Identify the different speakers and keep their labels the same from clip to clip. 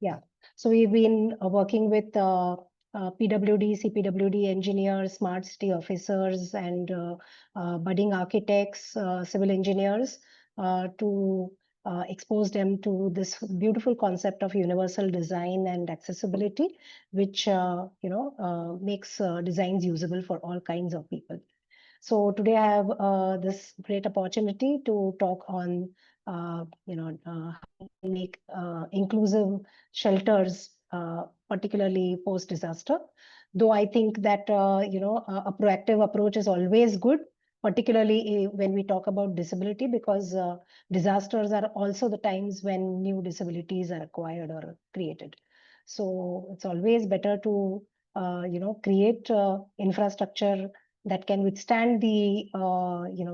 Speaker 1: Yeah. So we've been working with PWD, CPWD engineers, smart city officers, and budding architects, civil engineers to expose them to this beautiful concept of universal design and accessibility, which makes designs usable for all kinds of people. So today I have this great opportunity to talk on, how to make inclusive shelters, particularly post-disaster. Though I think that, a proactive approach is always good, particularly when we talk about disability, because disasters are also the times when new disabilities are acquired or created. So it's always better to, create infrastructure that can withstand the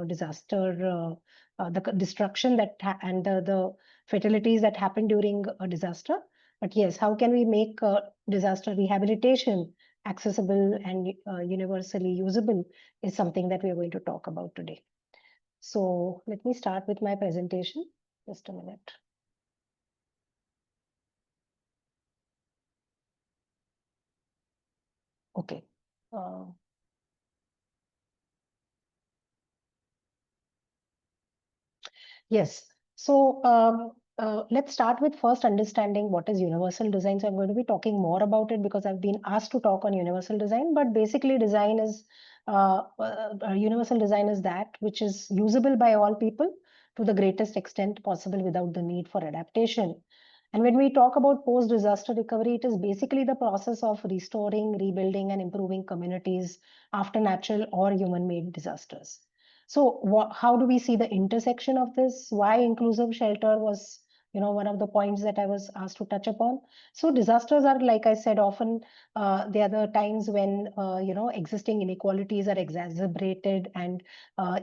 Speaker 1: disaster, the destruction that and the fatalities that happen during a disaster. But yes, how can we make disaster rehabilitation accessible and universally usable is something that we are going to talk about today. So let me start with my presentation. Just a minute. Okay. Yes. So let's start with first understanding what is universal design. So I'm going to be talking more about it because I've been asked to talk on universal design. But basically, universal design is that which is usable by all people to the greatest extent possible without the need for adaptation. And when we talk about post-disaster recovery, it is basically the process of restoring, rebuilding, and improving communities after natural or human-made disasters. So how do we see the intersection of this? Why inclusive shelter was, one of the points that I was asked to touch upon. So disasters are, like I said, often they are the times when, existing inequalities are exacerbated, and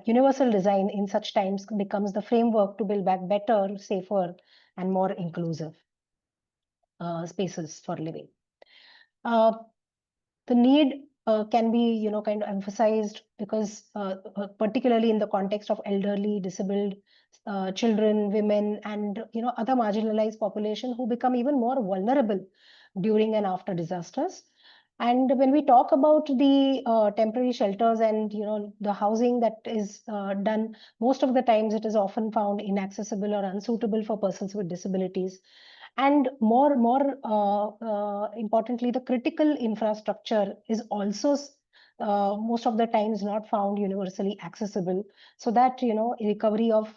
Speaker 1: universal design in such times becomes the framework to build back better, safer, and more inclusive spaces for living. The need can be, kind of emphasized because particularly in the context of elderly, disabled children, women, and, other marginalized population who become even more vulnerable during and after disasters. And when we talk about the temporary shelters and, the housing that is done, most of the times it is often found inaccessible or unsuitable for persons with disabilities. And more importantly, the critical infrastructure is also most of the times not found universally accessible, so that recovery of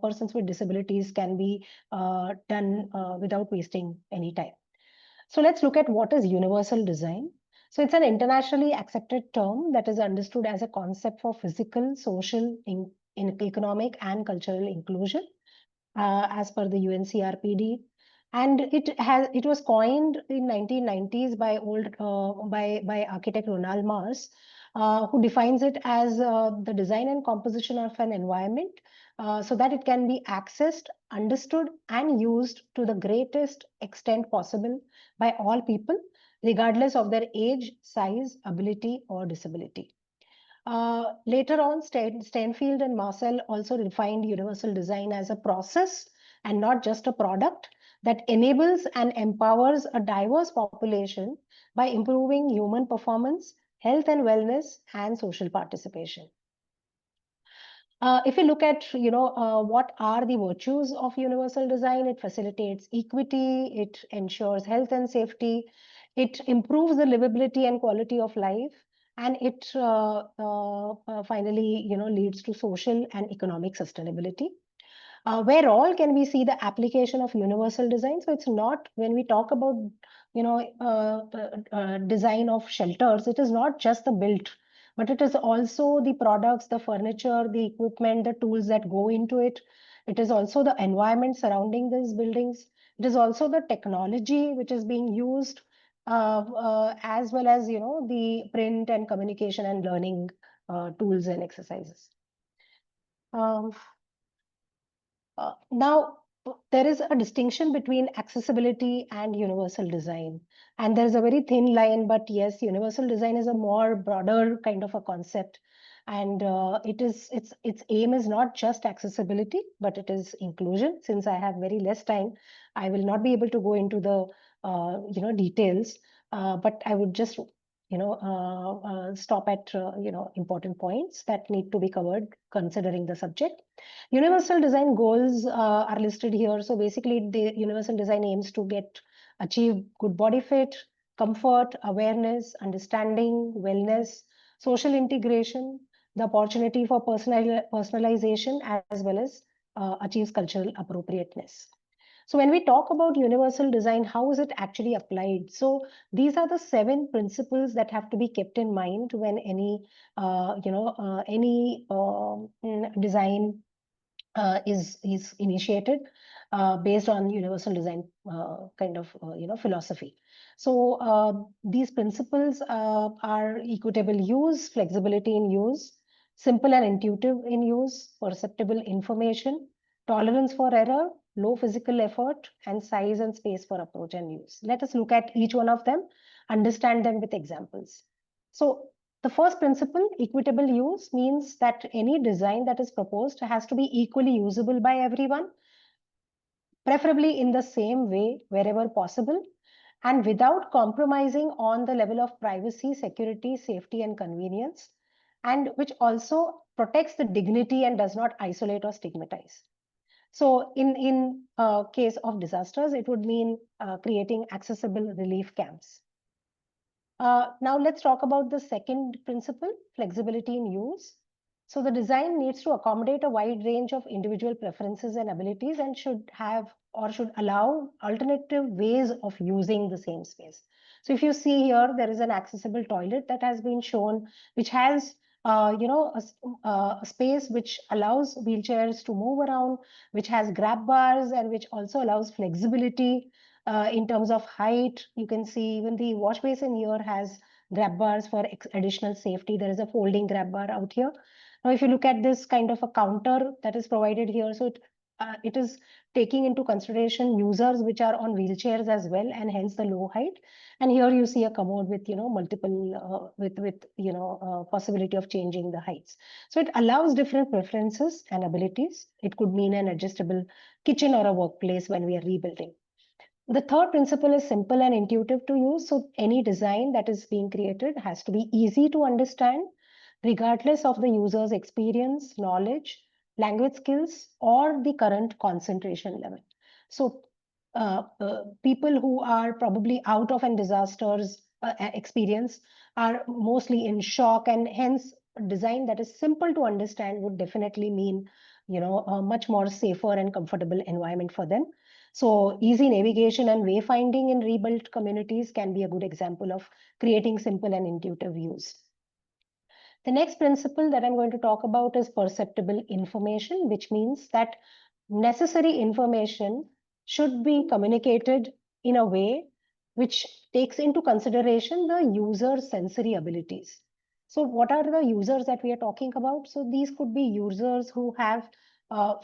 Speaker 1: persons with disabilities can be done without wasting any time. So let's look at what is universal design. So it's an internationally accepted term that is understood as a concept for physical, social, in economic, and cultural inclusion, as per the UNCRPD. And it was coined in 1990s by architect Ronald Mars, who defines it as the design and composition of an environment so that it can be accessed, understood, and used to the greatest extent possible by all people, regardless of their age, size, ability, or disability. Later on, Stanfield and Marcel also defined universal design as a process and not just a product that enables and empowers a diverse population by improving human performance, health and wellness, and social participation. If you look at, what are the virtues of universal design, it facilitates equity, it ensures health and safety, it improves the livability and quality of life, and it finally, leads to social and economic sustainability. Where all can we see the application of universal design? So it's not, when we talk about, design of shelters, it is not just the built, but it is also the products, the furniture, the equipment, the tools that go into it. It is also the environment surrounding these buildings. It is also the technology which is being used, as well as, the print and communication and learning tools and exercises. Now, there is a distinction between accessibility and universal design. And there's a very thin line, but yes, universal design is a more broader kind of a concept. And its aim is not just accessibility, but it is inclusion. Since I have very less time, I will not be able to go into the details, but I would just stop at important points that need to be covered considering the subject. Universal design goals are listed here. So basically, the universal design aims to achieve good body fit, comfort, awareness, understanding, wellness, social integration, the opportunity for personalization, as well as achieves cultural appropriateness. So when we talk about universal design, how is it actually applied? So these are the 7 principles that have to be kept in mind when any design is initiated based on universal design kind of philosophy. So these principles are equitable use, flexibility in use, simple and intuitive in use, perceptible information, tolerance for error, low physical effort, and size and space for approach and use. Let us look at each one of them, understand them with examples. So the first principle, equitable use, means that any design that is proposed has to be equally usable by everyone, preferably in the same way wherever possible, and without compromising on the level of privacy, security, safety, and convenience, and which also protects the dignity and does not isolate or stigmatize. So in case of disasters, it would mean creating accessible relief camps. Now let's talk about the second principle, flexibility in use. So the design needs to accommodate a wide range of individual preferences and abilities and should have or should allow alternative ways of using the same space. So if you see here, there is an accessible toilet that has been shown, which has a space which allows wheelchairs to move around, which has grab bars and which also allows flexibility in terms of height. You can see even the wash basin here has grab bars for additional safety. There is a folding grab bar out here. Now, if you look at this kind of a counter that is provided here, so it is taking into consideration users which are on wheelchairs as well, and hence the low height. And here you see a commode with multiple with possibility of changing the heights. So it allows different preferences and abilities. It could mean an adjustable kitchen or a workplace when we are rebuilding. The third principle is simple and intuitive to use. So any design that is being created has to be easy to understand, regardless of the user's experience, knowledge, language skills, or the current concentration level. So people who are probably out of an disaster's experience are mostly in shock, and hence design that is simple to understand would definitely mean a much more safer and comfortable environment for them. So easy navigation and wayfinding in rebuilt communities can be a good example of creating simple and intuitive use. The next principle that I'm going to talk about is perceptible information, which means that necessary information should be communicated in a way which takes into consideration the user's sensory abilities. So what are the users that we are talking about? So these could be users who have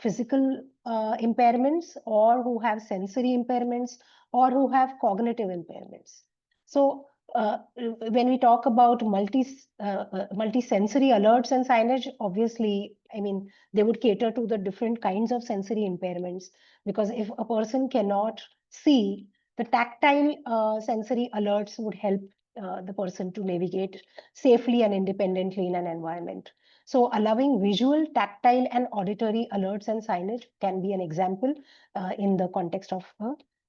Speaker 1: physical impairments, or who have sensory impairments, or who have cognitive impairments. So when we talk about multi-sensory alerts and signage, obviously, I mean, they would cater to the different kinds of sensory impairments, because if a person cannot see, the tactile sensory alerts would help the person to navigate safely and independently in an environment. So allowing visual, tactile, and auditory alerts and signage can be an example in the context of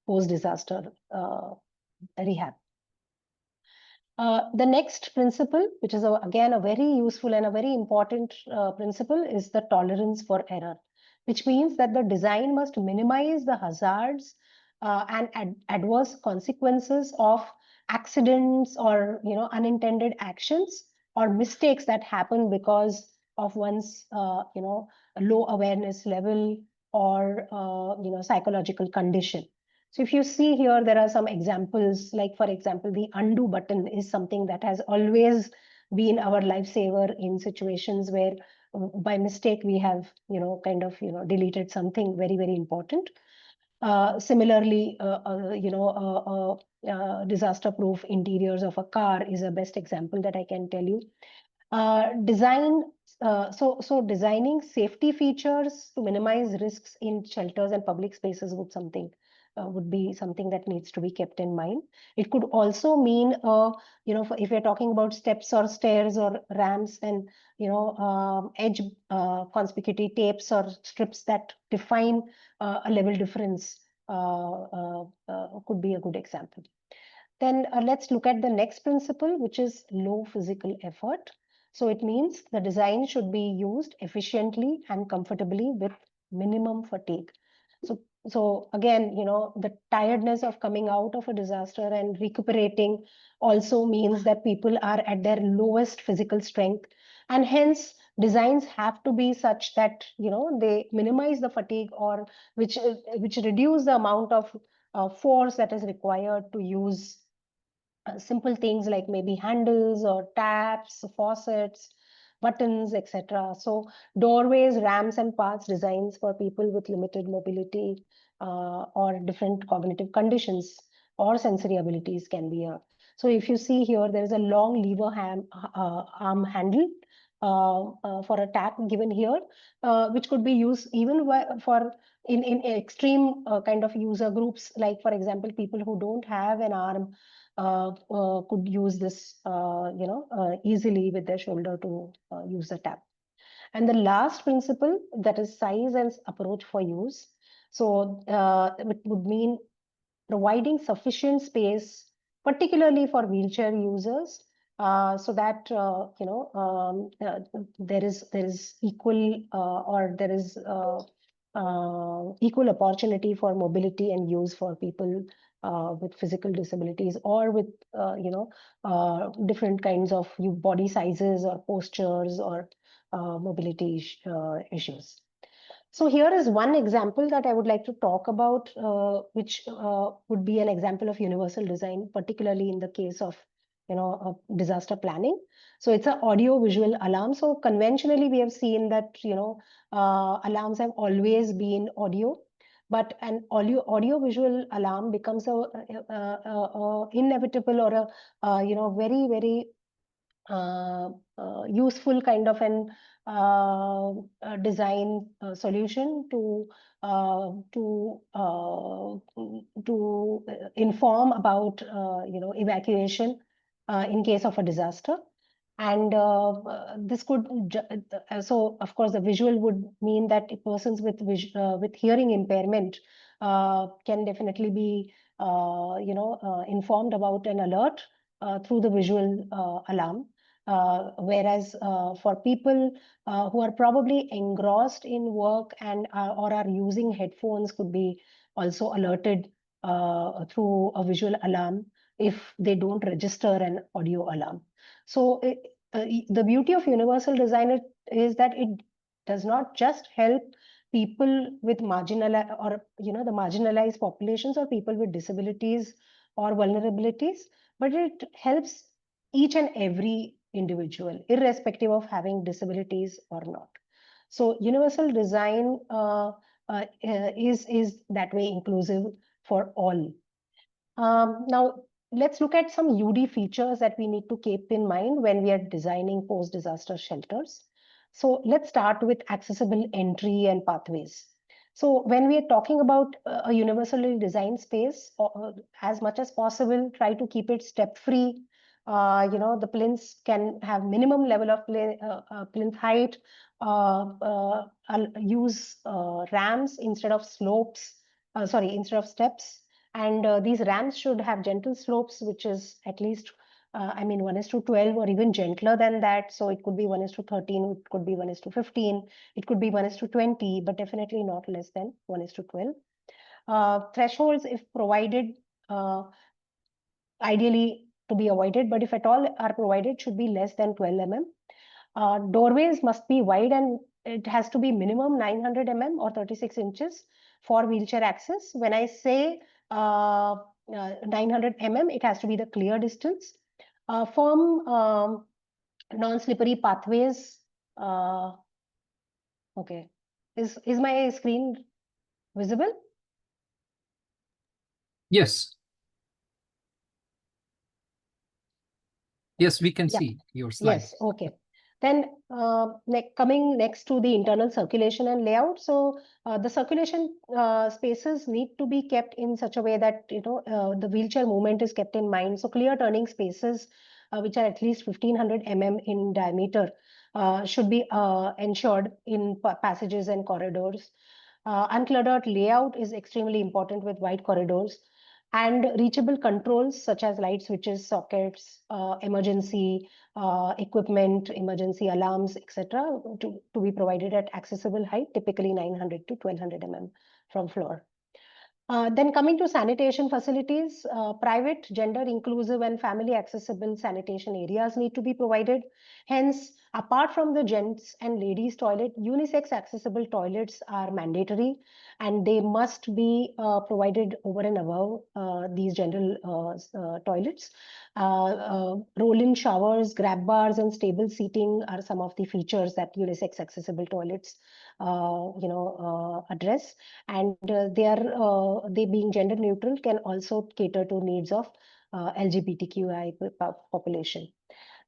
Speaker 1: post-disaster rehab. The next principle, which is again a very useful and a very important principle, is the tolerance for error, which means that the design must minimize the hazards and adverse consequences of accidents or unintended actions or mistakes that happen because of one's low awareness level or psychological condition. So if you see here, there are some examples, like for example, the undo button is something that has always been our lifesaver in situations where by mistake we have, deleted something very, very important. Similarly, disaster-proof interiors of a car is a best example that I can tell you. Designing safety features to minimize risks in shelters and public spaces would be something that needs to be kept in mind. It could also mean, if you're talking about steps or stairs or ramps, then edge conspicuity tapes or strips that define a level difference could be a good example. Then let's look at the next principle, which is low physical effort. So it means the design should be used efficiently and comfortably with minimum fatigue. So again, the tiredness of coming out of a disaster and recuperating also means that people are at their lowest physical strength, and hence designs have to be such that they minimize the fatigue, or which reduce the amount of force that is required to use simple things like maybe handles or taps, faucets, buttons, etc. So doorways, ramps, and paths designs for people with limited mobility or different cognitive conditions or sensory abilities can be a. So if you see here, there is a long lever arm handle for a tap given here, which could be used even for in extreme kind of user groups, like for example, people who don't have an arm could use this, easily with their shoulder to use the tap. And the last principle, that is size and approach for use. So it would mean providing sufficient space, particularly for wheelchair users, so that there is equal or there is equal opportunity for mobility and use for people with physical disabilities, or with different kinds of body sizes or postures or mobility issues. So here is one example that I would like to talk about, which would be an example of universal design, particularly in the case of disaster planning. So it's an audio visual alarm. So conventionally we have seen that alarms have always been audio, but an audio visual alarm becomes a inevitable or a very very useful kind of an design solution to inform about evacuation in case of a disaster. And this could so of course the visual would mean that persons with hearing impairment can definitely be informed about an alert through the visual alarm. Whereas for people who are probably engrossed in work and or are using headphones, could be also alerted through a visual alarm if they don't register an audio alarm. So the beauty of universal design is that it does not just help people with the marginalized populations or people with disabilities or vulnerabilities, but it helps each and every individual, irrespective of having disabilities or not. So universal design is that way inclusive for all. Now, let's look at some UD features that we need to keep in mind when we are designing post-disaster shelters. So let's start with accessible entry and pathways. So when we are talking about a universally designed space, as much as possible, try to keep it step-free. The plinths can have minimum level of plinth height. Use ramps instead of slopes. Instead of steps. And these ramps should have gentle slopes, which is at least, 1:12 or even gentler than that. So it could be 1:13, it could be 1:15, it could be 1:20, but definitely not less than 1:12. Thresholds, if provided, ideally to be avoided, but if at all are provided, should be less than 12 mm. Doorways must be wide and it has to be minimum 900 mm or 36 inches for wheelchair access. When I say 900 mm, it has to be the clear distance. Firm non-slippery pathways. Okay, is my screen visible?
Speaker 2: Yes. Yes, we can see your slides.
Speaker 1: Yes, okay. Then coming next to the internal circulation and layout. So the circulation spaces need to be kept in such a way that the wheelchair movement is kept in mind. So clear turning spaces which are at least 1500 in diameter should be ensured in passages and corridors. Uncluttered layout is extremely important with wide corridors, and reachable controls such as light switches, sockets, emergency equipment, emergency alarms, etc., to be provided at accessible height, typically 900 to 1200 from floor. Then coming to sanitation facilities, private, gender inclusive and family accessible sanitation areas need to be provided. Hence, apart from the gents and ladies toilet, unisex accessible toilets are mandatory, and they must be provided over and above these general toilets. Roll-in showers, grab bars and stable seating are some of the features that unisex accessible toilets address, and they being gender neutral can also cater to needs of LGBTQI population.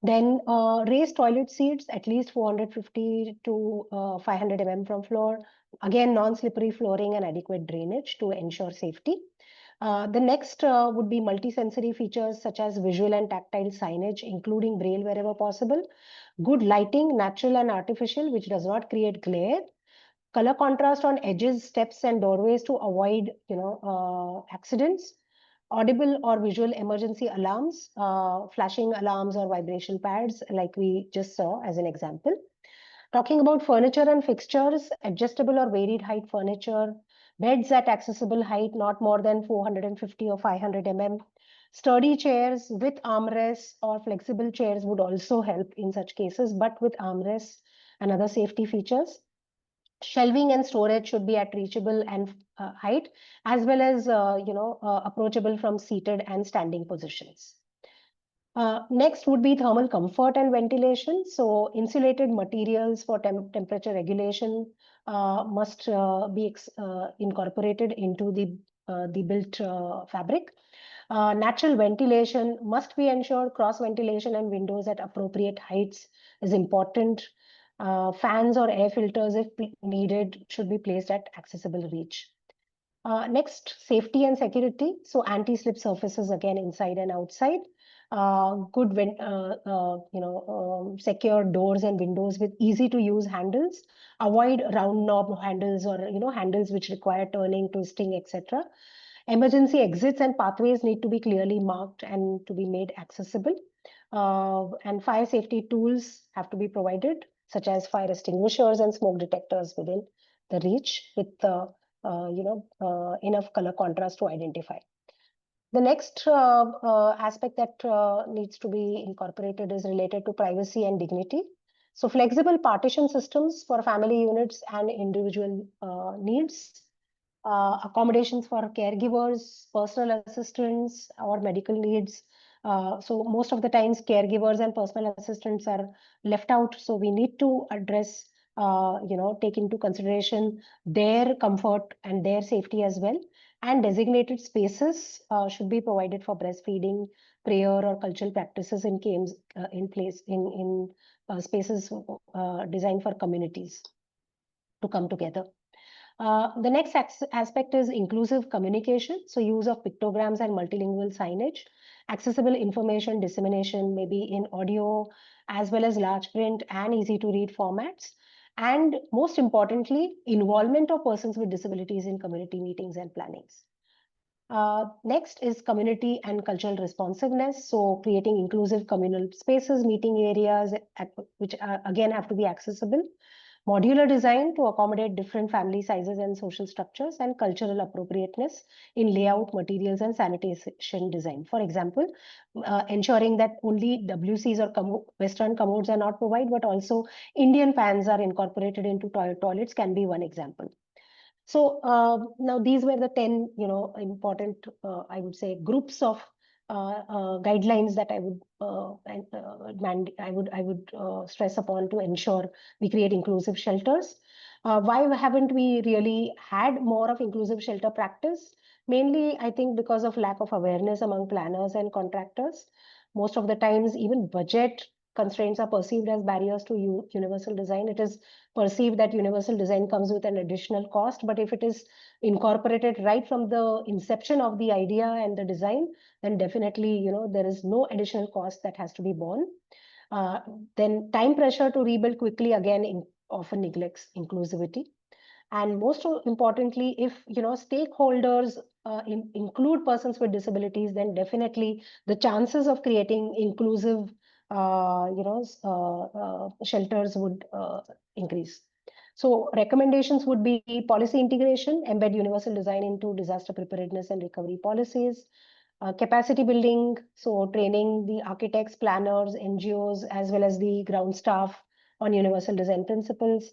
Speaker 1: Then raised toilet seats at least 450 to 500 from floor. Again, non-slippery flooring and adequate drainage to ensure safety. The next would be multi-sensory features such as visual and tactile signage, including braille wherever possible. Good lighting, natural and artificial, which does not create glare. Color contrast on edges, steps, and doorways to avoid, accidents. Audible or visual emergency alarms, flashing alarms or vibration pads, like we just saw as an example. Talking about furniture and fixtures, adjustable or varied height furniture, beds at accessible height, not more than 450 or 500 Sturdy chairs with armrests or flexible chairs would also help in such cases, but with armrests and other safety features. Shelving and storage should be at reachable and height, as well as approachable from seated and standing positions. Next would be thermal comfort and ventilation. So insulated materials for temperature regulation must be incorporated into the built fabric. Natural ventilation must be ensured. Cross ventilation and windows at appropriate heights is important. Fans or air filters, if needed, should be placed at accessible reach. Next, safety and security. So anti-slip surfaces again inside and outside. Good, secure doors and windows with easy to use handles. Avoid round knob handles or handles which require turning, twisting, etc. Emergency exits and pathways need to be clearly marked and to be made accessible. And fire safety tools have to be provided, such as fire extinguishers and smoke detectors within the reach with enough color contrast to identify. The next aspect that needs to be incorporated is related to privacy and dignity. So flexible partition systems for family units and individual needs. Accommodations for caregivers, personal assistants, or medical needs. So most of the times caregivers and personal assistants are left out. So we need to address, take into consideration their comfort and their safety as well. And designated spaces should be provided for breastfeeding, prayer, or cultural practices in spaces designed for communities to come together. The next aspect is inclusive communication. So use of pictograms and multilingual signage, accessible information dissemination, maybe in audio, as well as large print and easy to read formats. And most importantly, involvement of persons with disabilities in community meetings and plannings. Next is community and cultural responsiveness. So creating inclusive communal spaces, meeting areas, which again have to be accessible. Modular design to accommodate different family sizes and social structures, and cultural appropriateness in layout, materials, and sanitation design. For example, ensuring that only WCs or Western commodes are not provided, but also Indian fans are incorporated into toilets can be one example. So now these were the 10, important, I would say, groups of guidelines that I would stress upon to ensure we create inclusive shelters. Why haven't we really had more of inclusive shelter practice? Mainly, I think because of lack of awareness among planners and contractors. Most of the times, even budget constraints are perceived as barriers to universal design. It is perceived that universal design comes with an additional cost, but if it is incorporated right from the inception of the idea and the design, then definitely, there is no additional cost that has to be borne. Then time pressure to rebuild quickly again often neglects inclusivity. And most importantly, if stakeholders include persons with disabilities, then definitely the chances of creating inclusive shelters would increase. So recommendations would be policy integration, embed universal design into disaster preparedness and recovery policies, capacity building, so training the architects, planners, NGOs, as well as the ground staff on universal design principles.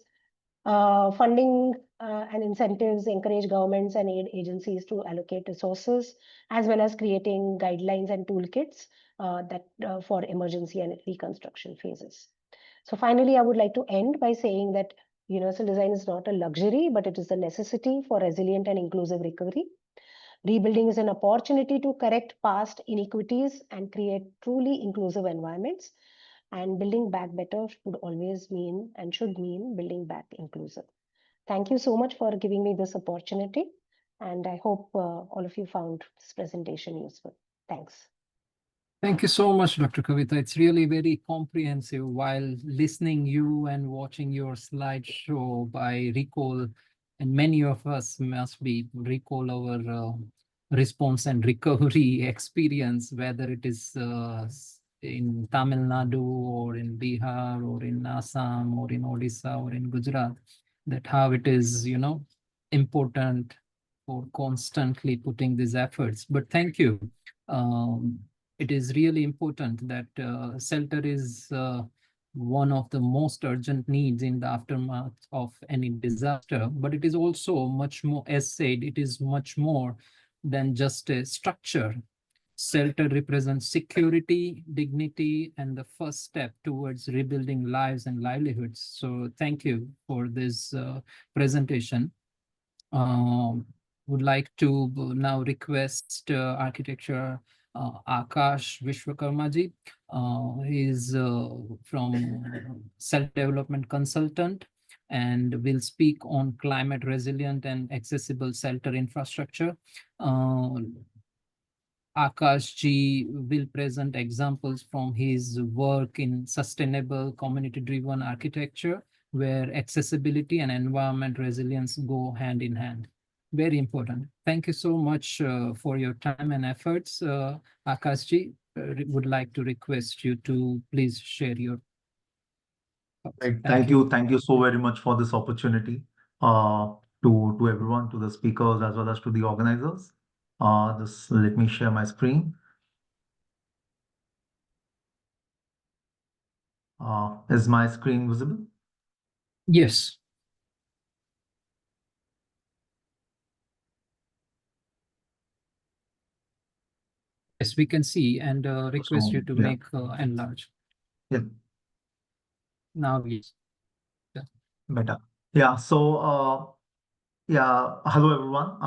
Speaker 1: Funding and incentives encourage governments and aid agencies to allocate resources, as well as creating guidelines and toolkits for emergency and reconstruction phases. So finally, I would like to end by saying that universal design is not a luxury, but it is a necessity for resilient and inclusive recovery. Rebuilding is an opportunity to correct past inequities and create truly inclusive environments. And building back better should always mean and should mean building back inclusive. Thank you so much for giving me this opportunity. And I hope all of you found this presentation useful. Thanks.
Speaker 2: Thank you so much, Dr. Kavita. It's really very comprehensive. While listening you and watching your slideshow, I recall, and many of us must be recall our response and recovery experience, whether it is in Tamil Nadu or in Bihar or in Assam or in Odisha or in Gujarat, that how it is, important for constantly putting these efforts. But thank you. It is really important that shelter is one of the most urgent needs in the aftermath of any disaster, but it is also much more, as said, it is much more than just a structure. Shelter represents security, dignity, and the first step towards rebuilding lives and livelihoods. So thank you for this presentation. Would like to now request architecture Aakash Vishwakarma ji. He is from self-development consultant and will speak on climate resilient and accessible shelter infrastructure. Aakash ji will present examples from his work in sustainable community-driven architecture, where accessibility and environment resilience go hand in hand. Very important. Thank you so much for your time and efforts. Aakash ji, would like to request you to please share your thoughts.
Speaker 3: Right. Thank you. Thank you so very much for this opportunity to everyone, to the speakers, as well as to the organizers. Just let me share my screen. Is my screen visible?
Speaker 2: Yes. Yes, we can see, and request you to make enlarge.
Speaker 3: Yeah.
Speaker 2: Now, yes.
Speaker 3: Yeah. Better. Yeah. So, yeah. Hello, everyone.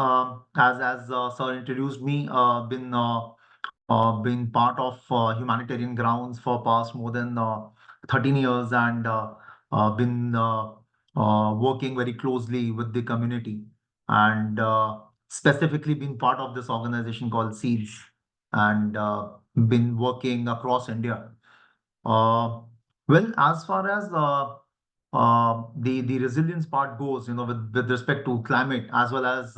Speaker 3: As sir introduced me, been part of humanitarian grounds for past more than 13 years, and been working very closely with the community, and specifically been part of this organization called Siege, and been working across India. Well, as far as the resilience part goes, with respect to climate, as well as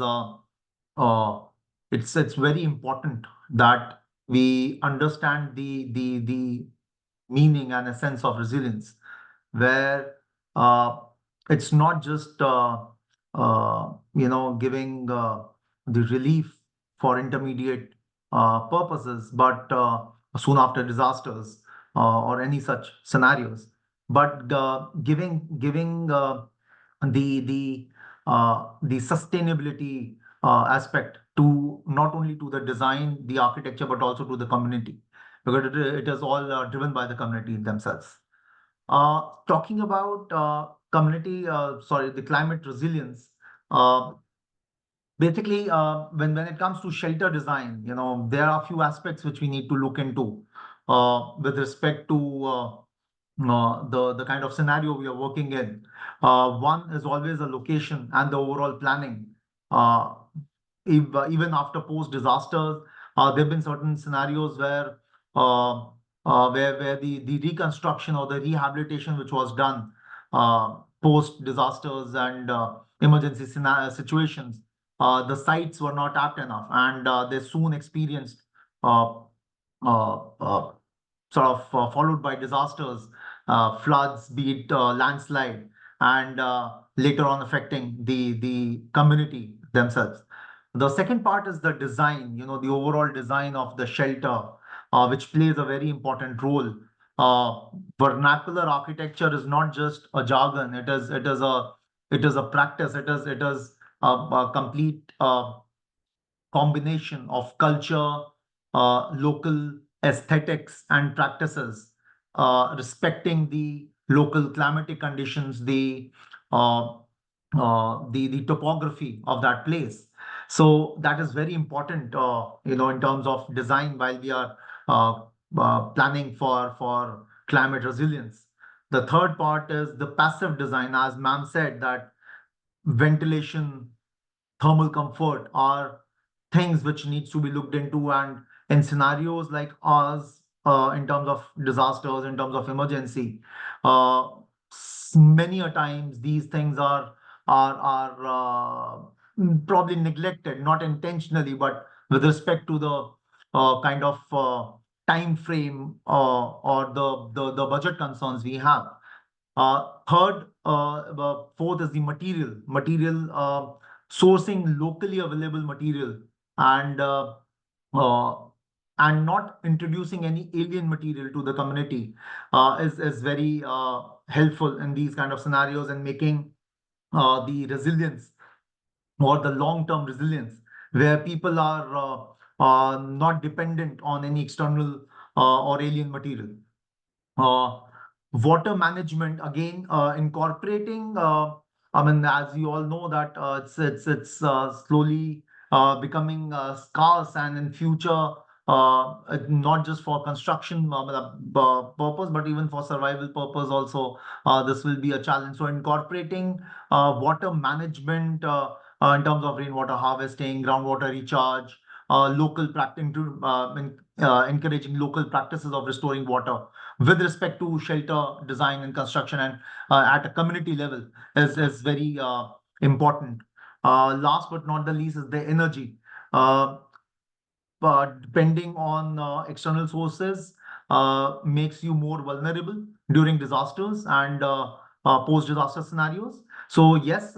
Speaker 3: it's very important that we understand the meaning and essence of resilience, where it's not just giving the relief for intermediate purposes, but soon after disasters or any such scenarios, but giving the sustainability aspect to not only to the design, the architecture, but also to the community, because it is all driven by the community themselves. Talking about the climate resilience. Basically, when it comes to shelter design, there are a few aspects which we need to look into with respect to the kind of scenario we are working in. One is always the location and the overall planning. Uh, Even after post disasters, there have been certain scenarios where the reconstruction or the rehabilitation which was done post disasters and emergency situations, the sites were not apt enough, and they soon experienced uh, uh, sort of followed by disasters, floods, be it landslide, and later on affecting the community themselves. The second part is the design, the overall design of the shelter, which plays a very important role. Uh, Vernacular architecture is not just a jargon; it is a practice. It is a complete combination of culture, local aesthetics and practices, respecting the local climatic conditions, the topography of that place. So that is very important, in terms of design while we are planning for climate resilience. The third part is the passive design, as ma'am said, that ventilation, thermal comfort are things which needs to be looked into, and in scenarios like ours, in terms of disasters, in terms of emergency, uh, many a times these things are probably neglected, not intentionally, but with respect to the kind of time frame, or the budget concerns we have. Fourth is the material, sourcing locally available material, and uh, not introducing any alien material to the community is very helpful in these kind of scenarios, and making the resilience or the long-term resilience, where people are not dependent on any external or alien material. Uh, Water management, again, incorporating. I mean, as you all know that it's slowly becoming scarce, and in future, not just for construction purpose, but even for survival purpose also, this will be a challenge. So incorporating water management in terms of rainwater harvesting, groundwater recharge, local practicing to encouraging local practices of restoring water with respect to shelter design and construction, and at a community level, is very important. Last but not the least is the energy. Uh, Depending on external sources makes you more vulnerable during disasters and post-disaster scenarios. So yes,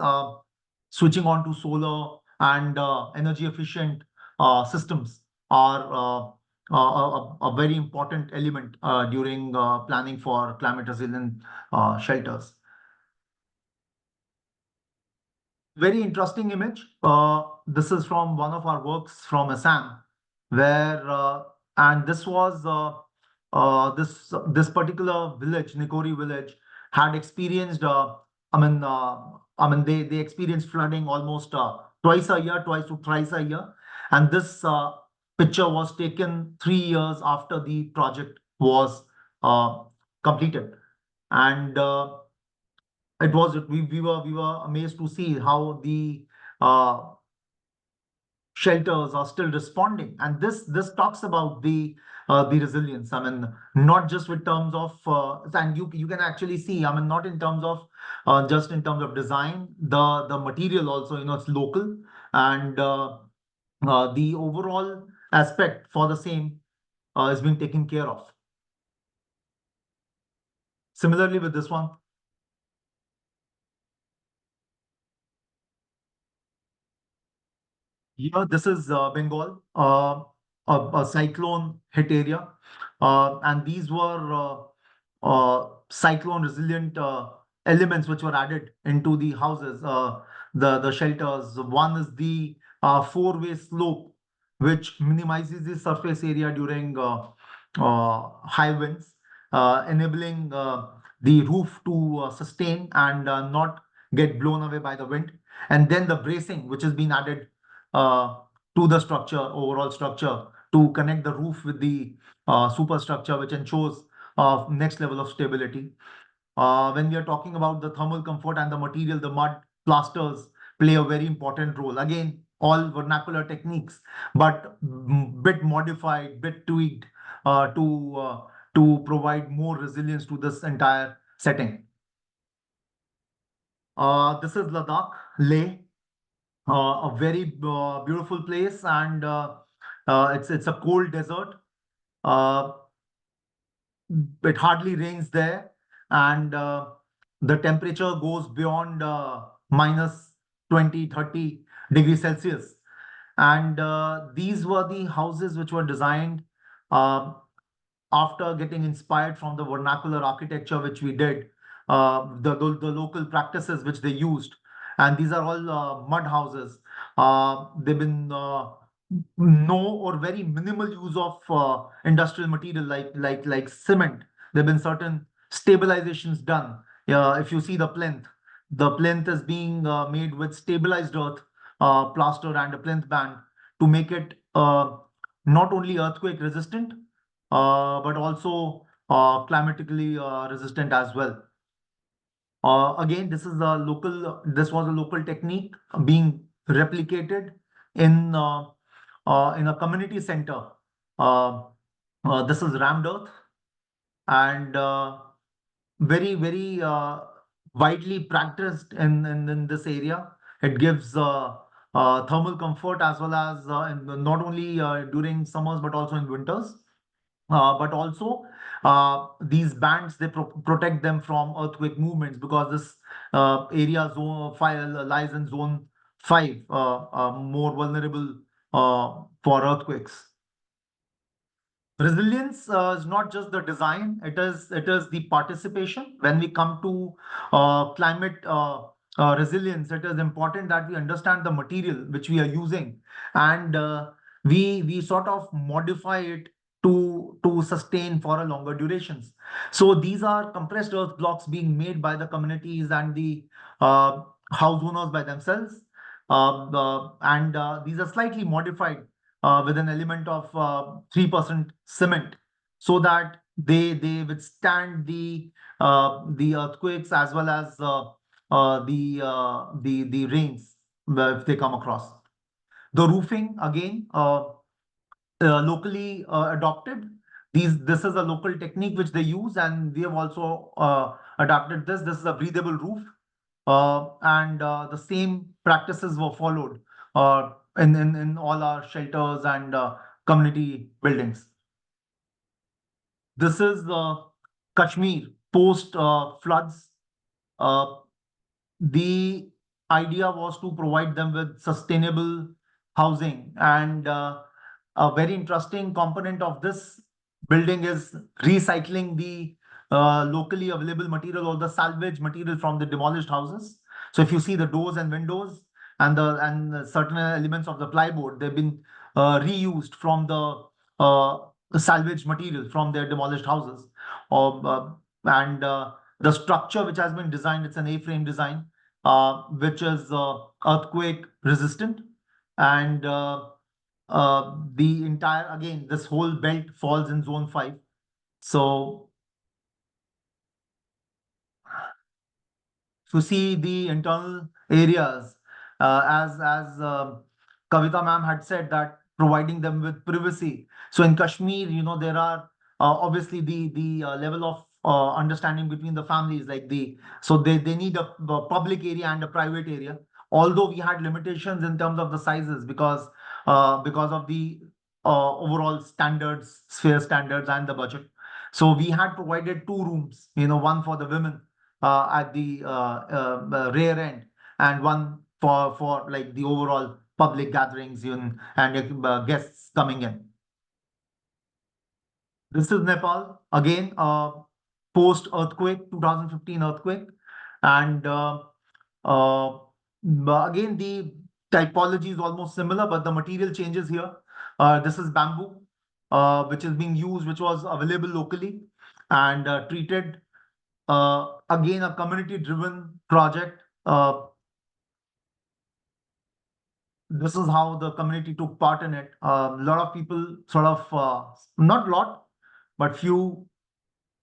Speaker 3: switching on to solar and energy efficient systems are a very important element during planning for climate resilient shelters. Very interesting image. This is from one of our works from Assam, where and this was this particular village, Nikori village, had experienced. They experienced flooding almost twice a year, twice to thrice a year, and this picture was taken 3 years after the project was uh, completed, and we were amazed to see how the uh, shelters are still responding, and this talks about the resilience. I mean, not just with terms of and you can actually see, I mean, not in terms of just in terms of design, the material also, it's local, and the overall aspect for the same is being taken care of. Similarly with this one. Yeah, this is Bengal, a cyclone hit area, and these were cyclone resilient elements which were added into the houses, the shelters. One is the four-way slope, which minimizes the surface area during high winds, enabling the roof to sustain and not get blown away by the wind. And then the bracing, which has been added uh, to the structure, overall structure, to connect the roof with the superstructure, which ensures next level of stability. When we are talking about the thermal comfort and the material, the mud plasters play a very important role. Again, all vernacular techniques, but bit modified, bit tweaked to provide more resilience to this entire setting. This is Ladakh, Leh, a very beautiful place, and it's a cold desert. It hardly rains there, and the temperature goes beyond minus 20, 30 degrees Celsius. And these were the houses which were designed uh, after getting inspired from the vernacular architecture which we did, the local practices which they used. And these are all mud houses. They've been no or very minimal use of industrial material like cement. There have been certain stabilizations done. If you see the plinth is being made with stabilized earth, plaster and a plinth band to make it not only earthquake resistant, but also climatically resistant as well. Again, this was a local technique being replicated in a community center. This is rammed earth, and very, very widely practiced in this area. It gives thermal comfort as well as not only during summers but also in winters. But also these bands, they protect them from earthquake movements, because this area zone 5 lies in zone 5, more vulnerable for earthquakes. Resilience is not just the design, it is the participation. When we come to climate resilience, it is important that we understand the material which we are using, and we sort of modify it to sustain for a longer durations. So these are compressed earth blocks being made by the communities and the house owners by themselves, and these are slightly modified with an element of 3% cement, so that they withstand the earthquakes as well as the rains if they come across. The roofing, again, locally adopted. This is a local technique which they use, and we have also adapted this. This is a breathable roof, and the same practices were followed in all our shelters and community buildings. This is Kashmir post floods. Uh, the idea was to provide them with sustainable housing, and a very interesting component of this building is recycling the locally available material or the salvage material from the demolished houses. So if you see the doors and windows and the certain elements of the plywood, they've been reused from the salvage material from their demolished houses. And the structure which has been designed, it's an A-frame design, which is earthquake resistant, and the entire, again, this whole belt falls in zone 5. So to see the internal areas, as Kavita ma'am had said, that providing them with privacy. So in Kashmir, there are obviously the level of understanding between the families, so they need a public area and a private area. Although we had limitations in terms of the sizes, because of the overall standards, sphere standards, and the budget. So we had provided 2 rooms, one for the women at the rear end, and one for like the overall public gatherings and guests coming in. This is Nepal, again, post earthquake, 2015 earthquake, and again the typology is almost similar, but the material changes here. This is bamboo, which is being used, which was available locally and treated. Again, a community-driven project. This is how the community took part in it. A lot of people sort of, not lot, but few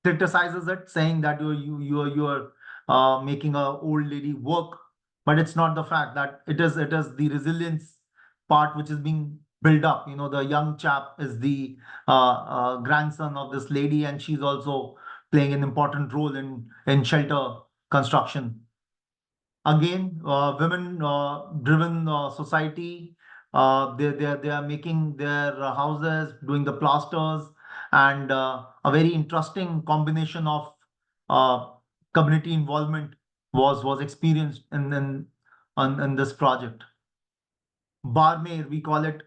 Speaker 3: criticizes it, saying that you're making a old lady work, but it's not the fact that it is the resilience part which is being built up. You know, the young chap is the grandson of this lady, and she's also playing an important role in shelter construction. Again, women driven society. They are making their houses, doing the plasters, and a very interesting combination of uh, community involvement was experienced in this project. Barmer, we call it.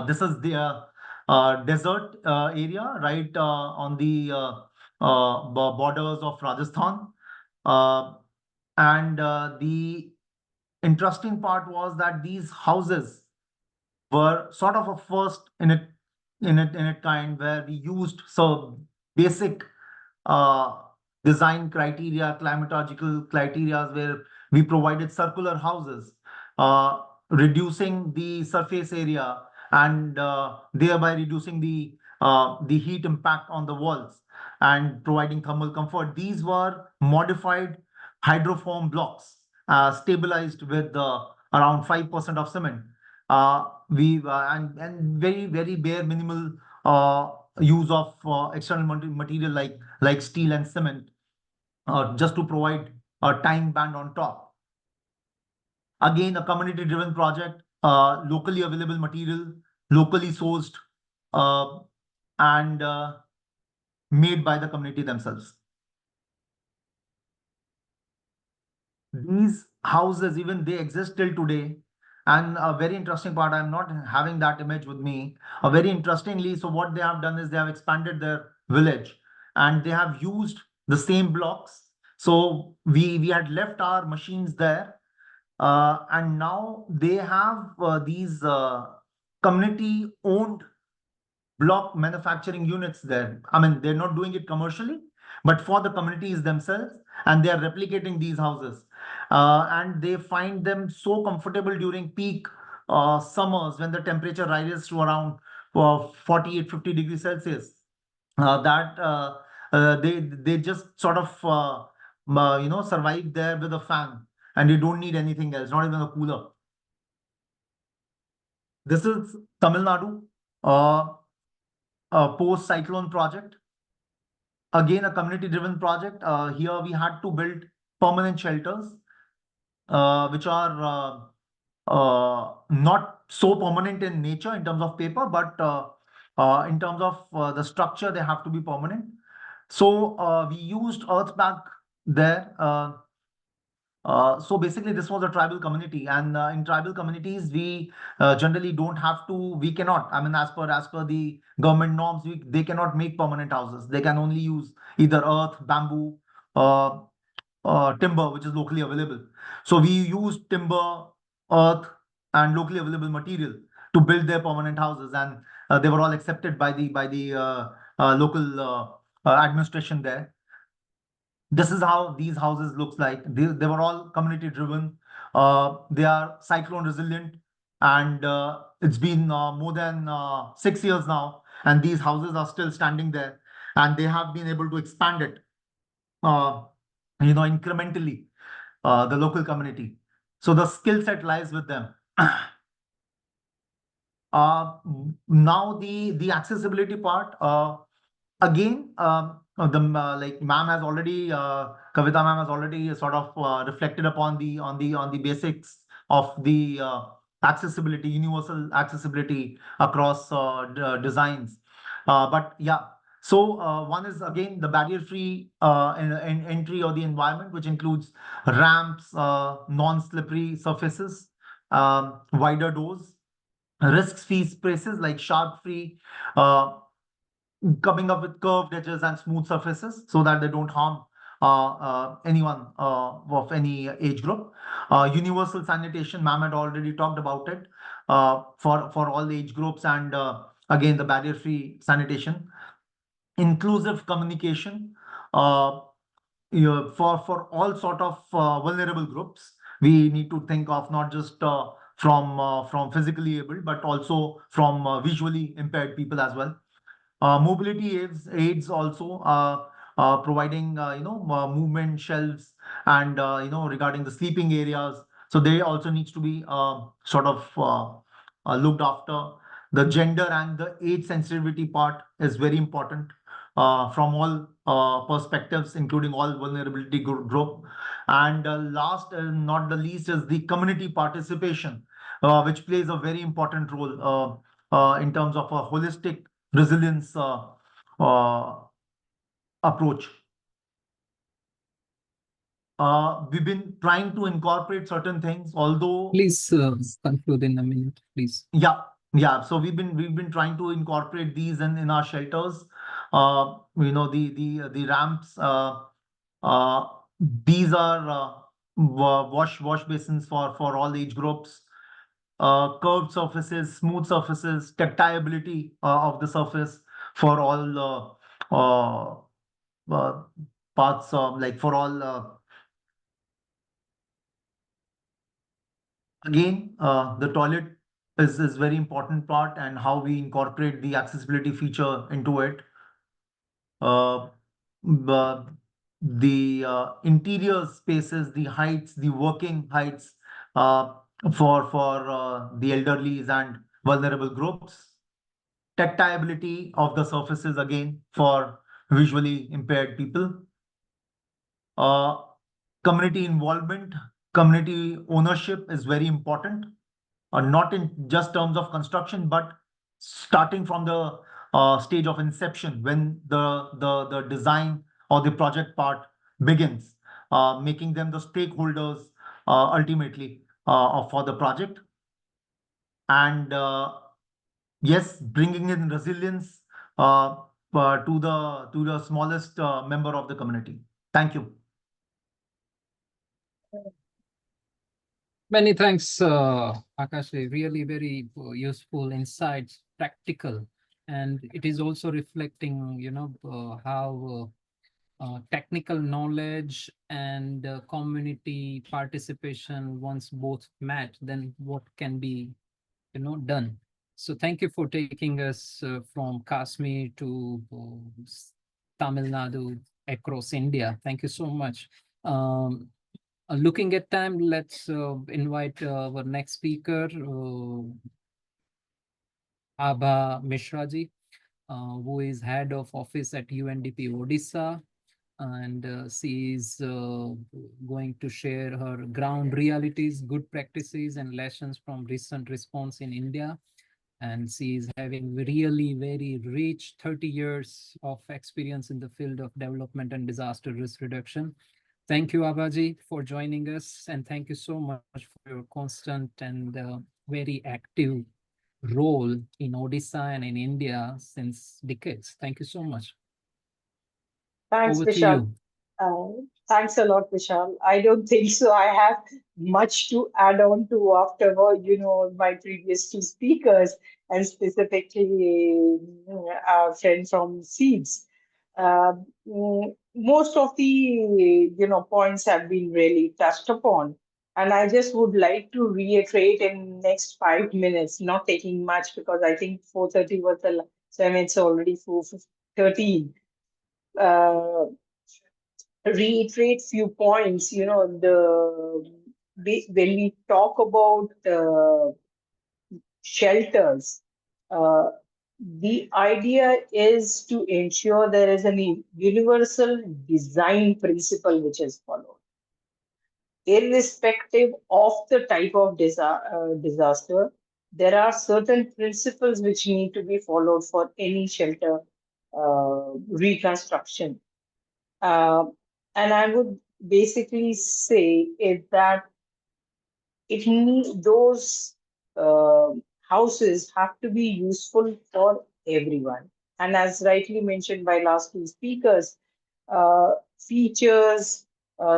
Speaker 3: This is the desert area, right on the borders of Rajasthan. And the interesting part was that these houses were sort of a first in it kind, where we used so basic uh, design criteria, climatological criteria, where we provided circular houses, reducing the surface area and thereby reducing the heat impact on the walls and providing thermal comfort. These were modified hydroform blocks, stabilized with around 5% of cement. We and very very bare minimal uh, use of external material like steel and cement, just to provide a time band on top. Again, a community driven project, locally available material, locally sourced, uh, and made by the community themselves. These houses, even they exist till today. And a very interesting part, I'm not having that image with me. Very interestingly, so what they have done is they have expanded their village and they have used the same blocks. So we had left our machines there, and now they have these community owned block manufacturing units there. I mean, they're not doing it commercially, but for the communities themselves, and they are replicating these houses. And they find them so comfortable during peak summers when the temperature rises to around 48, 50 degrees Celsius. That they just sort of survive there with a fan, and you don't need anything else, not even a cooler. This is Tamil Nadu. Post cyclone project. Again, a community driven project. Here we had to build permanent shelters, which are not so permanent in nature in terms of paper, but in terms of the structure, they have to be permanent. So we used earth back there. So basically, this was a tribal community, and in tribal communities, we generally don't have to. We cannot. I mean, as per the government norms, they cannot make permanent houses. They can only use either earth, bamboo, uh, timber, which is locally available. So we used timber, earth, and locally available material to build their permanent houses, and they were all accepted by the local administration there. This is how these houses looks like. They were all community driven. They are cyclone resilient, and it's been more than 6 years now, and these houses are still standing there, and they have been able to expand it, uh, incrementally, the local community. So the skill set lies with them. Now the accessibility part. Again, like ma'am has already, Kavita ma'am has already sort of reflected upon the basics of the accessibility, universal accessibility across designs. But yeah, so one is again the barrier-free entry or the environment, which includes ramps, non-slippery surfaces, wider doors, risk-free spaces like sharp-free, uh, coming up with curved edges and smooth surfaces so that they don't harm anyone of any age group. Universal sanitation, ma'am had already talked about it, for all the age groups, and again the barrier-free sanitation. Inclusive communication, uh, for all sort of vulnerable groups. We need to think of not just from physically able, but also from visually impaired people as well. Mobility aids also, providing movement shelves and regarding the sleeping areas. So they also needs to be sort of looked after. The gender and the age sensitivity part is very important from all perspectives, including all vulnerability group. And last and not the least is the community participation, which plays a very important role in terms of a holistic resilience uh, approach. We've been trying to incorporate certain things, although
Speaker 2: Please conclude in a minute, please.
Speaker 3: yeah. So we've been trying to incorporate these in our shelters. The ramps. Uh, these are wash basins for all age groups. Curved surfaces, smooth surfaces, tactileability of the surface for all parts, like for all. Again, the toilet is very important part, and how we incorporate the accessibility feature into it. Uh, b- the interior spaces, the heights, the working heights uh, for the elderlies and vulnerable groups. Tactileability of the surfaces again for visually impaired people. Uh, Community involvement, community ownership is very important, not in just terms of construction, but starting from the stage of inception when the design or the project part begins, making them the stakeholders ultimately for the project. And yes, bringing in resilience to the smallest member of the community. Thank you.
Speaker 2: Many thanks, Aakash. Really very useful insights, practical, and it is also reflecting, how technical knowledge and community participation, once both match, then what can be, done. So thank you for taking us from Kashmir to Tamil Nadu across India. Thank you so much. Looking at time, let's invite our next speaker, Abha Mishra ji, who is head of office at UNDP Odisha, and she is going to share her ground realities, good practices, and lessons from recent response in India. And she is having really very rich 30 years of experience in the field of development and disaster risk reduction. Thank you, Abhaji, for joining us, and thank you so much for your constant and very active role in Odisha and in India since decades. Thank you so much.
Speaker 4: Thanks,
Speaker 2: Over to
Speaker 4: Vishal.
Speaker 2: you.
Speaker 4: Thanks a lot, Vishal. I don't think so. I have much to add on to after my previous two speakers, and specifically our friend from Seeds. Most of the points have been really touched upon, and I just would like to reiterate in next 5 minutes, not taking much because I think 4:30 was the time. It's already 4:13. Reiterate few points. When we talk about shelters, uh, the idea is to ensure there is a universal design principle which is followed, irrespective of the type of disaster. There are certain principles which need to be followed for any shelter reconstruction. Uh, and I would basically say is that those uh, houses have to be useful for everyone. And as rightly mentioned by last two speakers, features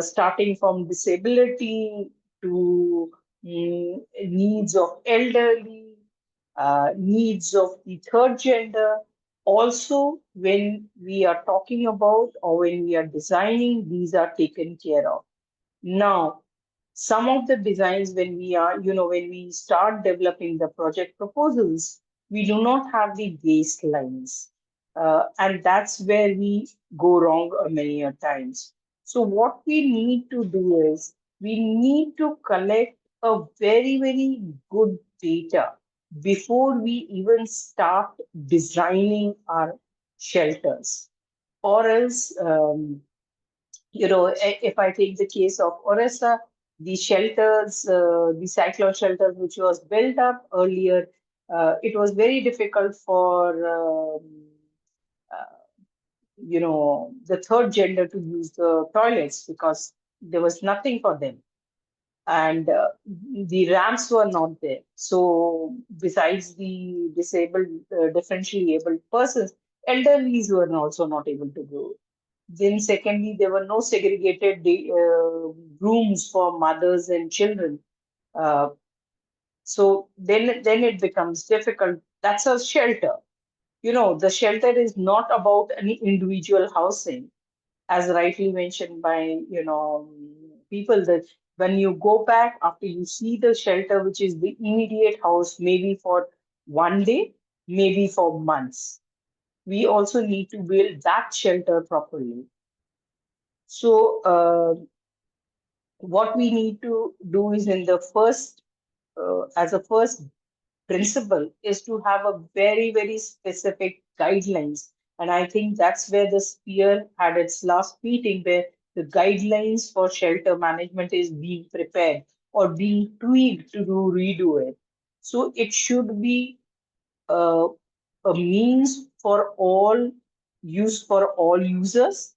Speaker 4: starting from disability to needs of elderly, needs of the third gender. Also, when we are talking about or when we are designing, these are taken care of. Now, some of the designs when we start developing the project proposals, we do not have the baselines. And that's where we go wrong many a times. So what we need to do is we need to collect a very, very good data before we even start designing our shelters. Or else, if I take the case of Orissa, the shelters, the cyclone shelters, which was built up earlier, it was very difficult for uh, the third gender to use the toilets because there was nothing for them, and the ramps were not there. So besides the disabled, differentially abled persons, elderlies were also not able to go. Then secondly, there were no segregated rooms for mothers and children. Uh, so then it becomes difficult. That's a shelter. The shelter is not about any individual housing, as rightly mentioned by people, that when you go back after you see the shelter, which is the immediate house, maybe for one day, maybe for months, we also need to build that shelter properly. So what we need to do is, in the first as a first principle, is to have a very, very specific guidelines. And I think that's where the sphere had its last meeting, where the guidelines for shelter management is being prepared or being tweaked to redo it. So it should be uh, a means for all use for all users.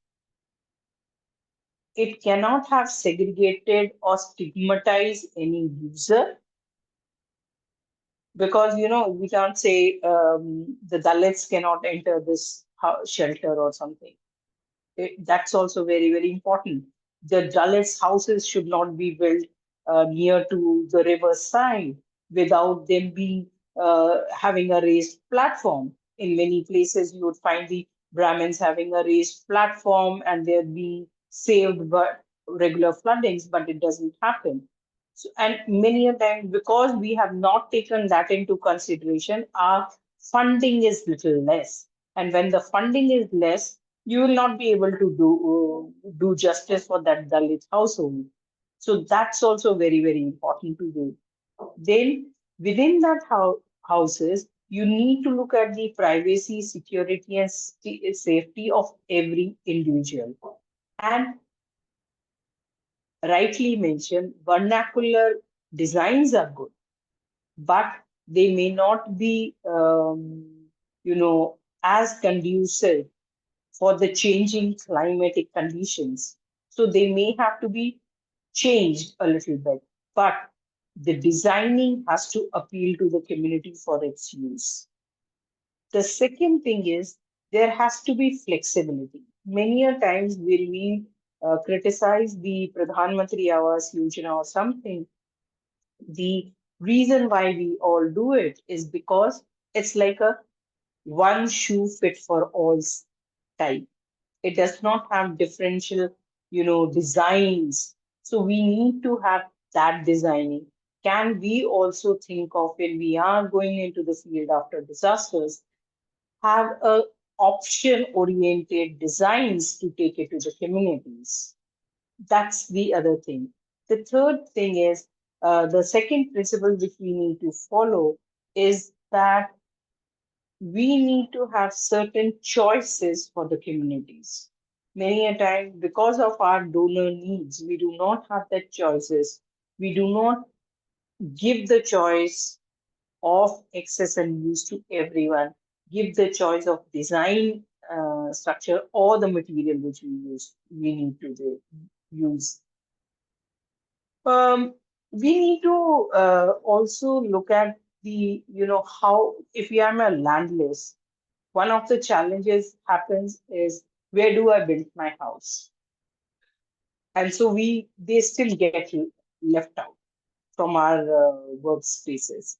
Speaker 4: It cannot have segregated or stigmatized any user, because we can't say the Dalits cannot enter this shelter or something. That's also very, very important. The Dalits houses should not be built near to the river side without them being having a raised platform. In many places you would find the Brahmins having a raised platform and they're being saved by regular floodings, but it doesn't happen. So, and many a time, because we have not taken that into consideration, our funding is little less. And when the funding is less, you will not be able to do justice for that Dalit household. So that's also very, very important to do. Then within that houses, you need to look at the privacy, security, and safety of every individual. And rightly mentioned, vernacular designs are good, but they may not be, as conducive for the changing climatic conditions. So they may have to be changed a little bit, but the designing has to appeal to the community for its use. The second thing is there has to be flexibility. Many a times when we criticize the Pradhan Mantri Awas Yojana or something, the reason why we all do it is because it's like a one shoe fit for all type. It does not have differential, designs. So we need to have that designing. Can we also think of, when we are going into the field after disasters, have a option oriented designs to take it to the communities? That's the other thing. The third thing is, the second principle which we need to follow is that we need to have certain choices for the communities. Many a time, because of our donor needs, we do not have that choices. We do not give the choice of access and use to everyone. Give the choice of design structure or the material which we need to use. We need to also look at the, how, if we are a landless, one of the challenges happens is, where do I build my house? And so they still get left out from our workspaces.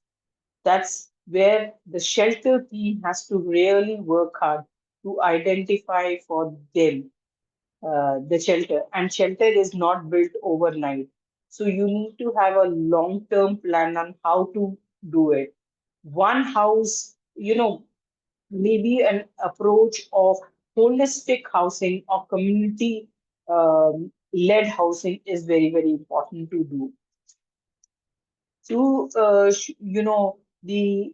Speaker 4: That's where the shelter team has to really work hard to identify for them the shelter. And shelter is not built overnight. So you need to have a long-term plan on how to do it. One house, maybe an approach of holistic housing or community led housing is very, very important to do. To, the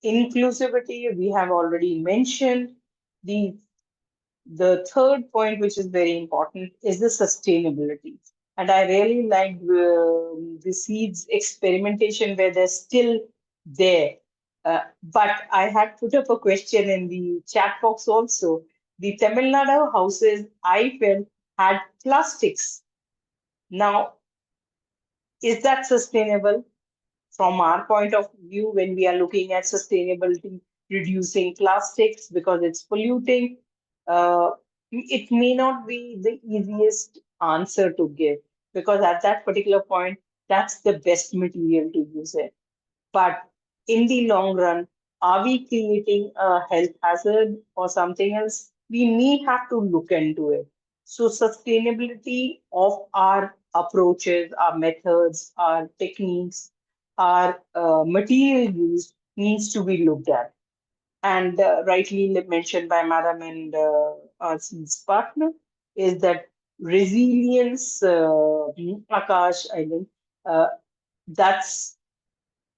Speaker 4: inclusivity we have already mentioned. The third point, which is very important, is the sustainability. And I really like the seeds experimentation where they're still there. But I had put up a question in the chat box also. The Tamil Nadu houses I felt had plastics. Now, is that sustainable? From our point of view, when we are looking at sustainability, reducing plastics because it's polluting, uh, it may not be the easiest answer to give, because at that particular point, that's the best material to use it. But in the long run, are we creating a health hazard or something else? We may have to look into it. So, sustainability of our approaches, our methods, our techniques, our material use needs to be looked at. And rightly mentioned by Madam and our SEED's partner is that resilience, Aakash, I think, uh, that's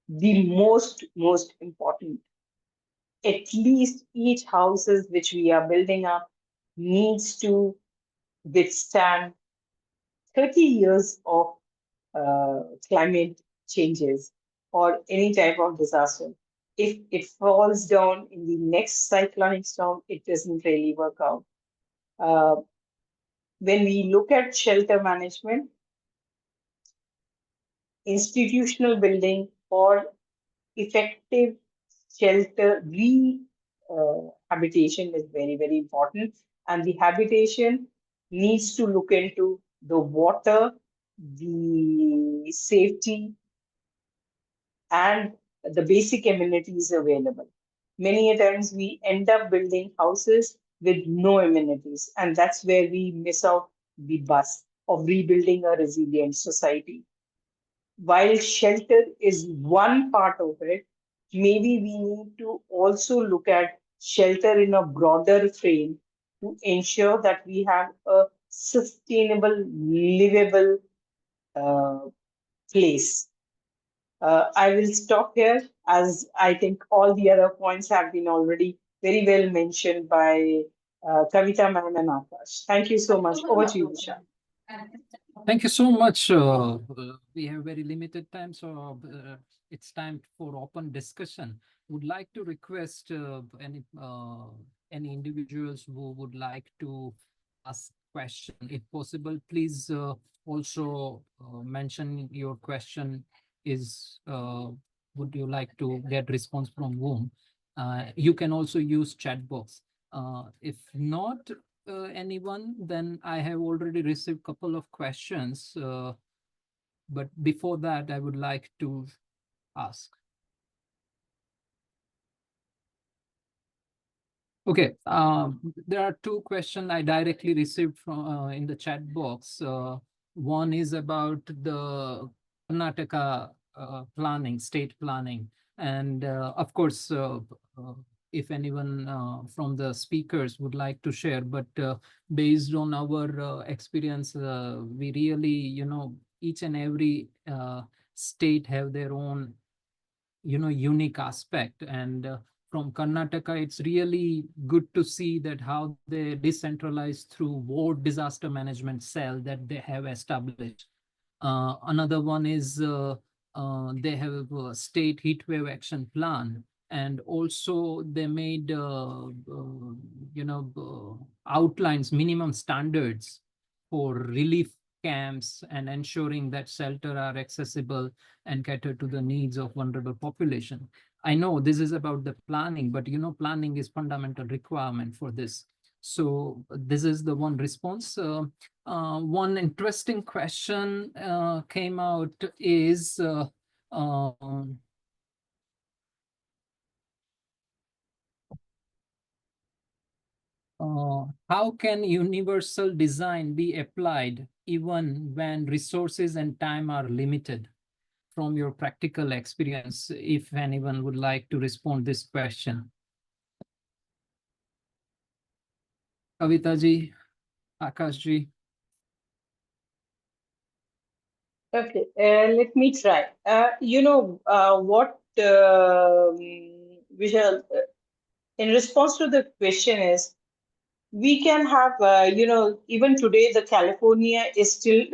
Speaker 4: the most important. At least each houses which we are building up needs to withstand 30 years of climate changes or any type of disaster. If it falls down in the next cyclonic storm, it doesn't really work out. Uh, when we look at shelter management, institutional building or effective shelter habitation is very, very important. And the habitation needs to look into the water, the safety, and the basic amenities available. Many a times we end up building houses with no amenities, and that's where we miss out the bus of rebuilding a resilient society. While shelter is one part of it, maybe we need to also look at shelter in a broader frame to ensure that we have a sustainable, livable uh, place. I will stop here, as I think all the other points have been already very well mentioned by Kavita ma'am and Aakash. Thank you so much. Over to you, Vishal.
Speaker 2: Thank you so much. We have very limited time, so it's time for open discussion. Would like to request any individuals who would like to ask question. If possible, please also mention your question is would you like to get response from whom? You can also use chat box. If not, anyone, then I have already received couple of questions. But before that, I would like to ask. Okay, there are two questions I directly received from in the chat box. One is about the Karnataka planning, state planning, and of course, if anyone from the speakers would like to share, but based on our experience, we really, each and every state have their own, unique aspect, and from Karnataka, it's really good to see that how they decentralized through ward disaster management cell that they have established. Another one is they have a state heat wave action plan, and also they made outlines, minimum standards for relief camps and ensuring that shelter are accessible and cater to the needs of vulnerable population. I know this is about the planning, but planning is fundamental requirement for this. So this is the one response. One interesting question came out is how can universal design be applied even when resources and time are limited? from your practical experience, if anyone would like to respond this question. Kavita ji, Aakash ji.
Speaker 4: Okay, let me try. What, Vishal, in response to the question is, we can have, even today, the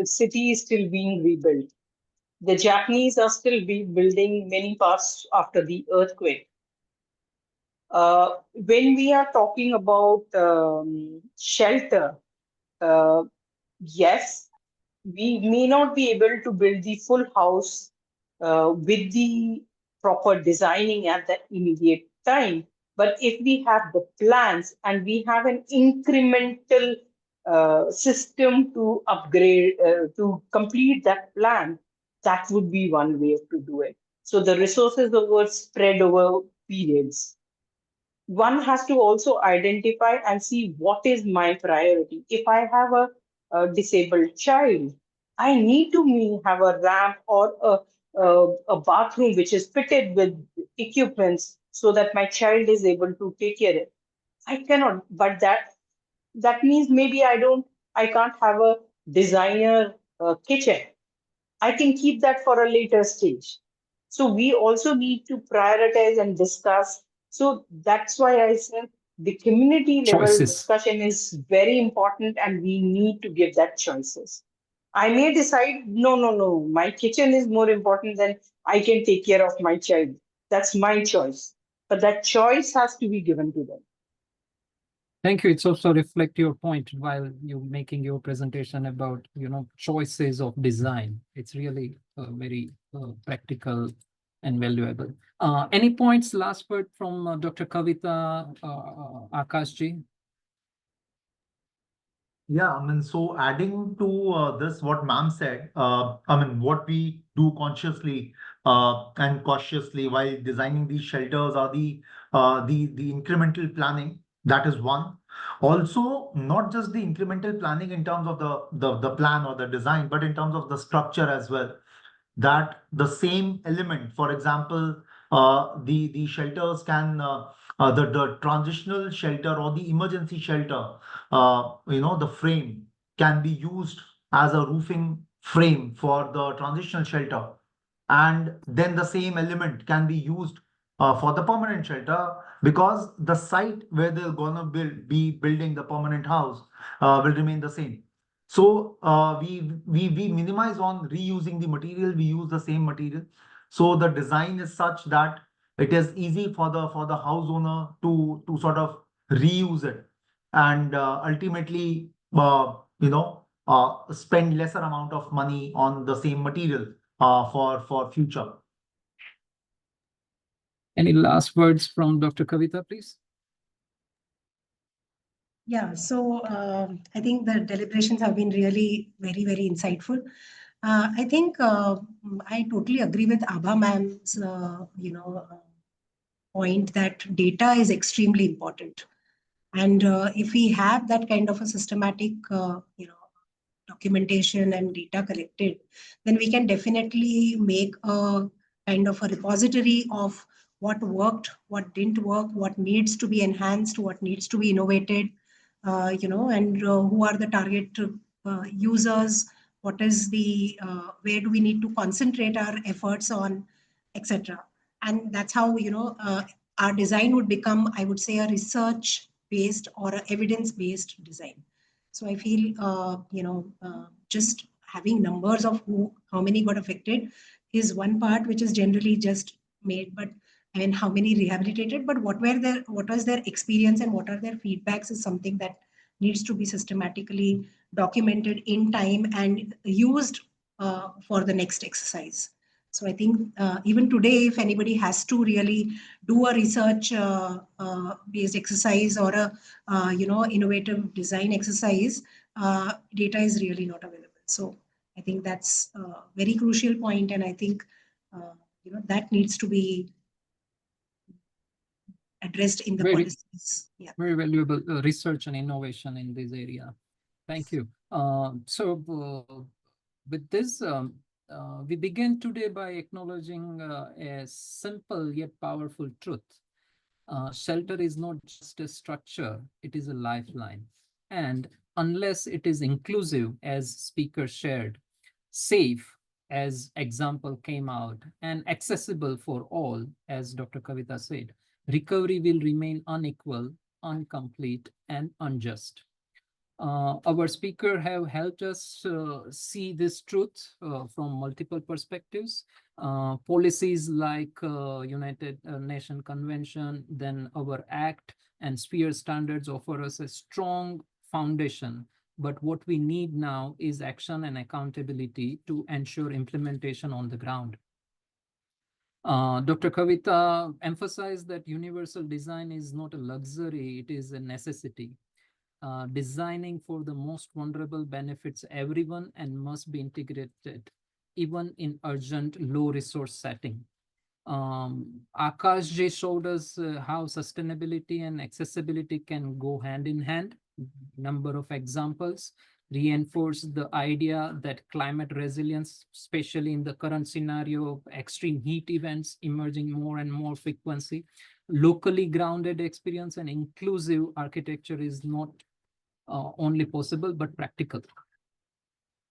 Speaker 4: city is still being rebuilt. The Japanese are still building many parts after the earthquake. When we are talking about shelter, yes, we may not be able to build the full house with the proper designing at the immediate time. But if we have the plans and we have an incremental system to upgrade, to complete that plan, that would be one way to do it. So the resources spread over periods. One has to also identify and see what is my priority. If I have a disabled child, I need to have a ramp or a bathroom which is fitted with equipments so that my child is able to take care of it. I cannot, but that means maybe I can't have a designer kitchen. I can keep that for a later stage. So we also need to prioritize and discuss. So that's why I said the community level
Speaker 2: Choices.
Speaker 4: discussion is very important and we need to give that choices. I may decide, no, my kitchen is more important than I can take care of my child. That's my choice. But that choice has to be given to them.
Speaker 2: Thank you. It's also reflect your point while you're making your presentation about, choices of design. It's really very practical and valuable. Any points, last word from Dr. Kavita, Aakash ji?
Speaker 3: Yeah, so adding to this, what ma'am said, what we do consciously and cautiously while designing these shelters are the incremental planning. That is one. Also, not just the incremental planning in terms of the plan or the design, but in terms of the structure as well. That the same element, for example, the shelters can the transitional shelter or the emergency shelter, the frame can be used as a roofing frame for the transitional shelter, and then the same element can be used for the permanent shelter, because the site where they're gonna be building the permanent house will remain the same. So we minimize on reusing the material. We use the same material. So the design is such that it is easy for the house owner to sort of reuse it, and ultimately spend lesser amount of money on the same material for future.
Speaker 2: Any last words from Dr. Kavita, please?
Speaker 1: Yeah, so I think the deliberations have been really very, very insightful. I think I totally agree with Abha ma'am's, point that data is extremely important. And if we have that kind of a systematic, documentation and data collected, then we can definitely make a kind of a repository of what worked, what didn't work, what needs to be enhanced, what needs to be innovated, and who are the target users, what is the, where do we need to concentrate our efforts on, etc. And that's how, our design would become, I would say, a research based or a evidence based design. So I feel, just having numbers of how many got affected is one part, which is generally just made, but and how many rehabilitated, but what was their experience and what are their feedbacks is something that needs to be systematically documented in time and used for the next exercise. So I think even today, if anybody has to really do a research based exercise or a innovative design exercise, data is really not available. So I think that's a very crucial point, and I think that needs to be addressed in the policies. Yeah.
Speaker 2: Very valuable research and innovation in this area. Thank you. So with this, We begin today by acknowledging a simple yet powerful truth. Shelter is not just a structure, it is a lifeline. And unless it is inclusive, as speaker shared, safe, as example came out, and accessible for all, as Dr. Kavita said, recovery will remain unequal, incomplete, and unjust. Our speaker have helped us see this truth from multiple perspectives. Policies like United Nations Convention, then our Act and Sphere standards offer us a strong foundation. But what we need now is action and accountability to ensure implementation on the ground. Dr. Kavita emphasized that universal design is not a luxury, it is a necessity. Designing for the most vulnerable benefits everyone and must be integrated even in urgent low resource setting. Aakash ji showed us how sustainability and accessibility can go hand in hand. Number of examples reinforce the idea that climate resilience, especially in the current scenario of extreme heat events emerging more and more frequency, locally grounded experience and inclusive architecture is not only possible, but practical.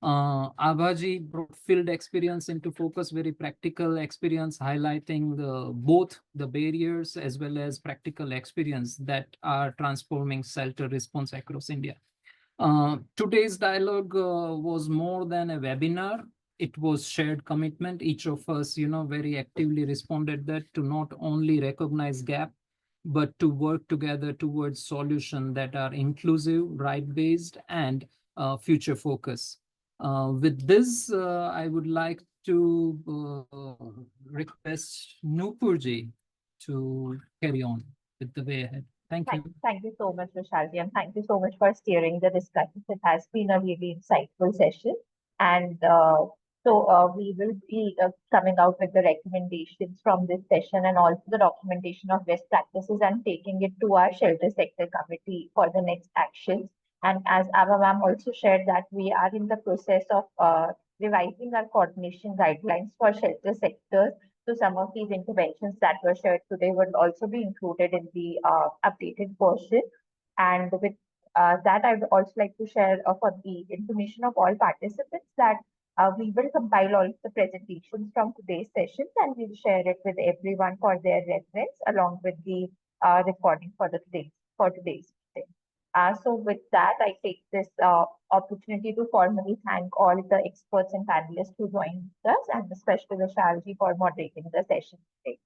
Speaker 2: Abha brought field experience into focus, very practical experience, highlighting both the barriers as well as practical experience that are transforming shelter response across India. Today's dialogue was more than a webinar. It was shared commitment. Each of us, very actively responded that to not only recognize gap, but to work together towards solutions that are inclusive, right-based, and future focus. With this, I would like to request Nupurji to carry on with the way ahead. Thank you.
Speaker 5: Thank you so much, Vishalji, and thank you so much for steering the discussion. It has been a really insightful session. And we will be coming out with the recommendations from this session and also the documentation of best practices and taking it to our shelter sector committee for the next actions. And as Abha ma'am also shared that we are in the process of revising our coordination guidelines for shelter sectors. So some of these interventions that were shared today would also be included in the updated version. And with that, I would also like to share for the information of all participants that we will compile all of the presentations from today's sessions and we'll share it with everyone for their reference along with the recording for today's meeting. So with that, I take this opportunity to formally thank all the experts and panelists who joined us, and especially Vishalji for moderating the session today.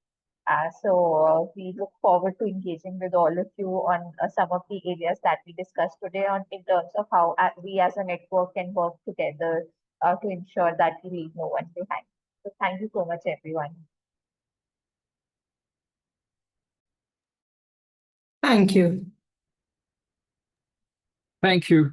Speaker 5: We look forward to engaging with all of you on some of the areas that we discussed today on in terms of how we as a network can work together to ensure that we leave no one behind. So thank you so much, everyone.
Speaker 4: Thank you.
Speaker 2: Thank you.